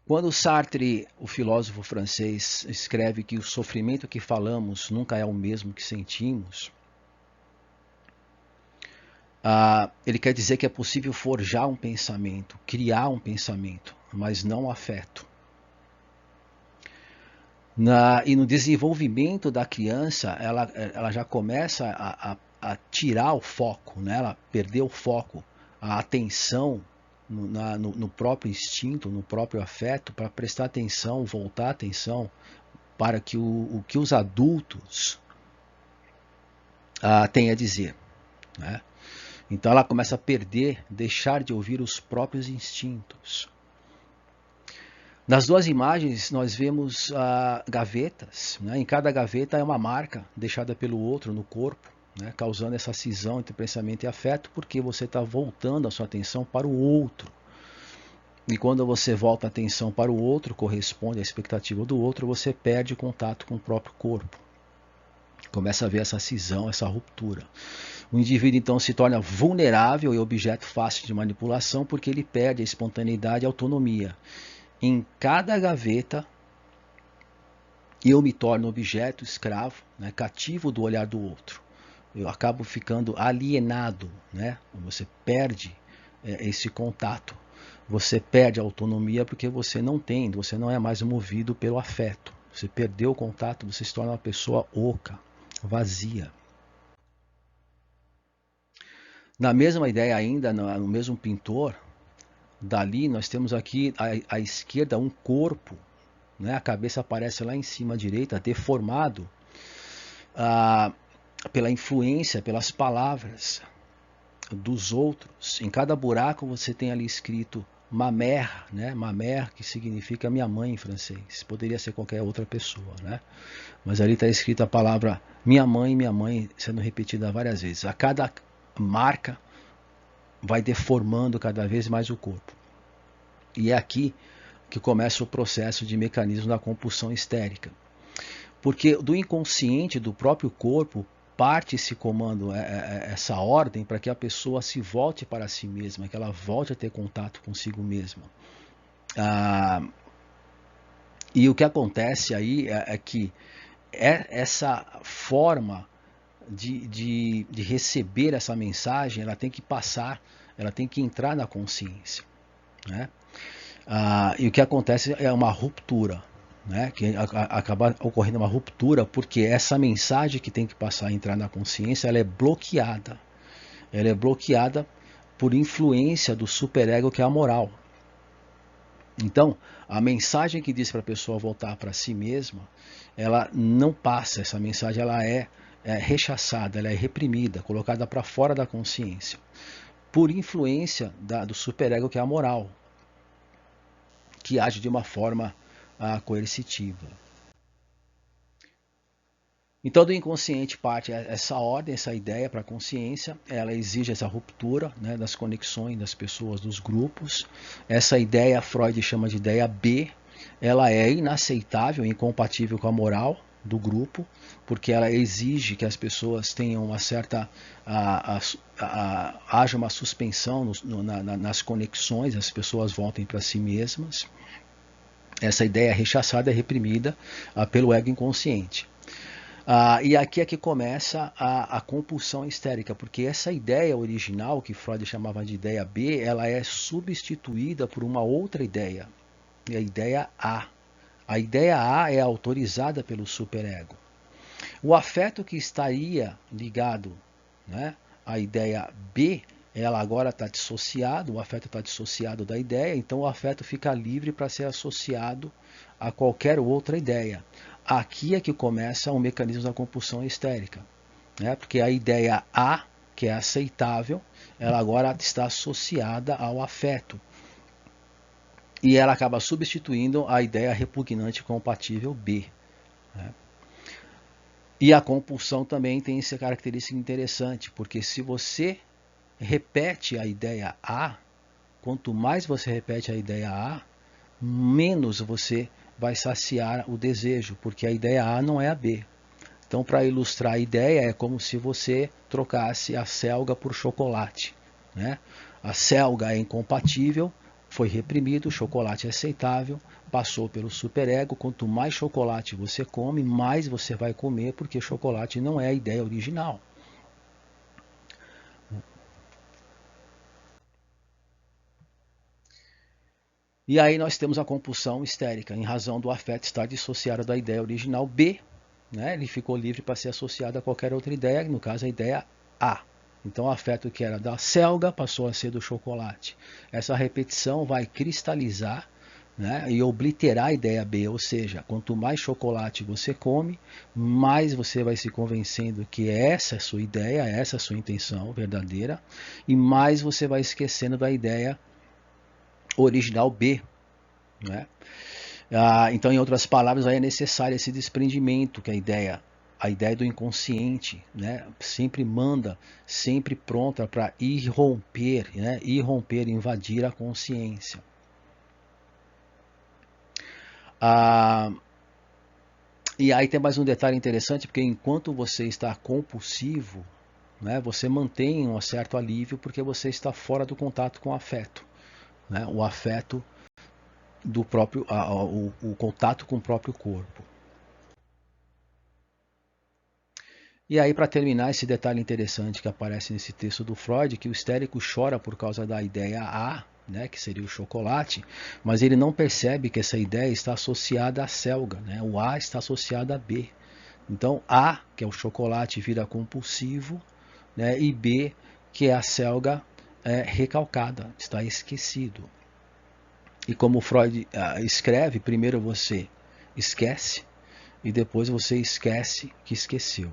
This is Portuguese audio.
Quando Sartre, o filósofo francês, escreve que o sofrimento que falamos nunca é o mesmo que sentimos, ele quer dizer que é possível forjar um pensamento, criar um pensamento, mas não um afeto. E no desenvolvimento da criança, ela já começa a tirar o foco, né? Ela perdeu o foco, a atenção no próprio instinto, no próprio afeto, para prestar atenção, voltar a atenção para que o que os adultos têm a dizer, né? Então ela começa a perder, deixar de ouvir os próprios instintos. Nas duas imagens nós vemos gavetas, né? Em cada gaveta é uma marca deixada pelo outro no corpo, né? Causando essa cisão entre pensamento e afeto, porque você está voltando a sua atenção para o outro. E quando você volta a atenção para o outro, corresponde à expectativa do outro, você perde contato com o próprio corpo. Começa a ver essa cisão, essa ruptura. O indivíduo então se torna vulnerável e objeto fácil de manipulação porque ele perde a espontaneidade e a autonomia. Em cada gaveta, eu me torno objeto, escravo, né, cativo do olhar do outro. Eu acabo ficando alienado, né? Você perde esse contato. Você perde a autonomia porque você não é mais movido pelo afeto. Você perdeu o contato, você se torna uma pessoa oca, vazia. Na mesma ideia ainda, no mesmo pintor, Dali, nós temos aqui à esquerda um corpo, né? A cabeça aparece lá em cima à direita, deformado pela influência, pelas palavras dos outros. Em cada buraco você tem ali escrito ma mère, né? Ma mère, que significa minha mãe em francês. Poderia ser qualquer outra pessoa, né? Mas ali está escrita a palavra minha mãe, sendo repetida várias vezes. A cada marca vai deformando cada vez mais o corpo. E é aqui que começa o processo de mecanismo da compulsão histérica. Porque do inconsciente do próprio corpo parte esse comando, essa ordem para que a pessoa se volte para si mesma, que ela volte a ter contato consigo mesma. E o que acontece aí é que essa forma de receber essa mensagem, ela tem que passar, ela tem que entrar na consciência, né? E o que acontece é uma ruptura, né? Que acaba ocorrendo uma ruptura porque essa mensagem que tem que passar a entrar na consciência, ela é bloqueada. Ela é bloqueada por influência do superego, que é a moral. Então, a mensagem que diz para a pessoa voltar para si mesma, ela não passa, essa mensagem ela é rechaçada, ela é reprimida, colocada para fora da consciência, por influência do superego, que é a moral, que age de uma forma coercitiva. Então, do inconsciente parte essa ordem, essa ideia para a consciência, ela exige essa ruptura, né, das conexões das pessoas, dos grupos. Essa ideia Freud chama de ideia B, ela é inaceitável, incompatível com a moral do grupo, porque ela exige que as pessoas tenham uma certa haja uma suspensão nas conexões, as pessoas voltem para si mesmas. Essa ideia é rechaçada, é reprimida pelo ego inconsciente. E aqui é que começa a compulsão histérica, porque essa ideia original, que Freud chamava de ideia B, ela é substituída por uma outra ideia, a ideia A. A ideia A é autorizada pelo superego. O afeto que estaria ligado, né, à ideia B, ela agora está dissociado, o afeto está dissociado da ideia, então o afeto fica livre para ser associado a qualquer outra ideia. Aqui é que começa o mecanismo da compulsão histérica, né? Porque a ideia A, que é aceitável, ela agora está associada ao afeto. E ela acaba substituindo a ideia repugnante compatível B, né? E a compulsão também tem essa característica interessante, porque se você repete a ideia A, quanto mais você repete a ideia A, menos você vai saciar o desejo, porque a ideia A não é a B. Então, para ilustrar a ideia, é como se você trocasse a selga por chocolate, né? A selga é incompatível, foi reprimido, o chocolate é aceitável, passou pelo superego. Quanto mais chocolate você come, mais você vai comer, porque chocolate não é a ideia original. E aí nós temos a compulsão histérica, em razão do afeto estar dissociado da ideia original B, né? Ele ficou livre para ser associado a qualquer outra ideia, no caso a ideia A. Então o afeto que era da selga passou a ser do chocolate. Essa repetição vai cristalizar, né, e obliterar a ideia B, ou seja, quanto mais chocolate você come, mais você vai se convencendo que essa é a sua ideia, essa é a sua intenção verdadeira, e mais você vai esquecendo da ideia original B, né? Então, em outras palavras, aí é necessário esse desprendimento, que a ideia do inconsciente, né, sempre manda, sempre pronta para irromper, né, invadir a consciência. E aí tem mais um detalhe interessante, porque enquanto você está compulsivo, né, você mantém um certo alívio, porque você está fora do contato com o afeto, né, o afeto do próprio, o contato com o próprio corpo. E aí, para terminar, esse detalhe interessante que aparece nesse texto do Freud, que o histérico chora por causa da ideia A, né, que seria o chocolate, mas ele não percebe que essa ideia está associada à selga, né? O A está associado a B. Então, A, que é o chocolate, vira compulsivo, né? E B, que é a selga, recalcada, está esquecido. E como Freud escreve, primeiro você esquece e depois você esquece que esqueceu.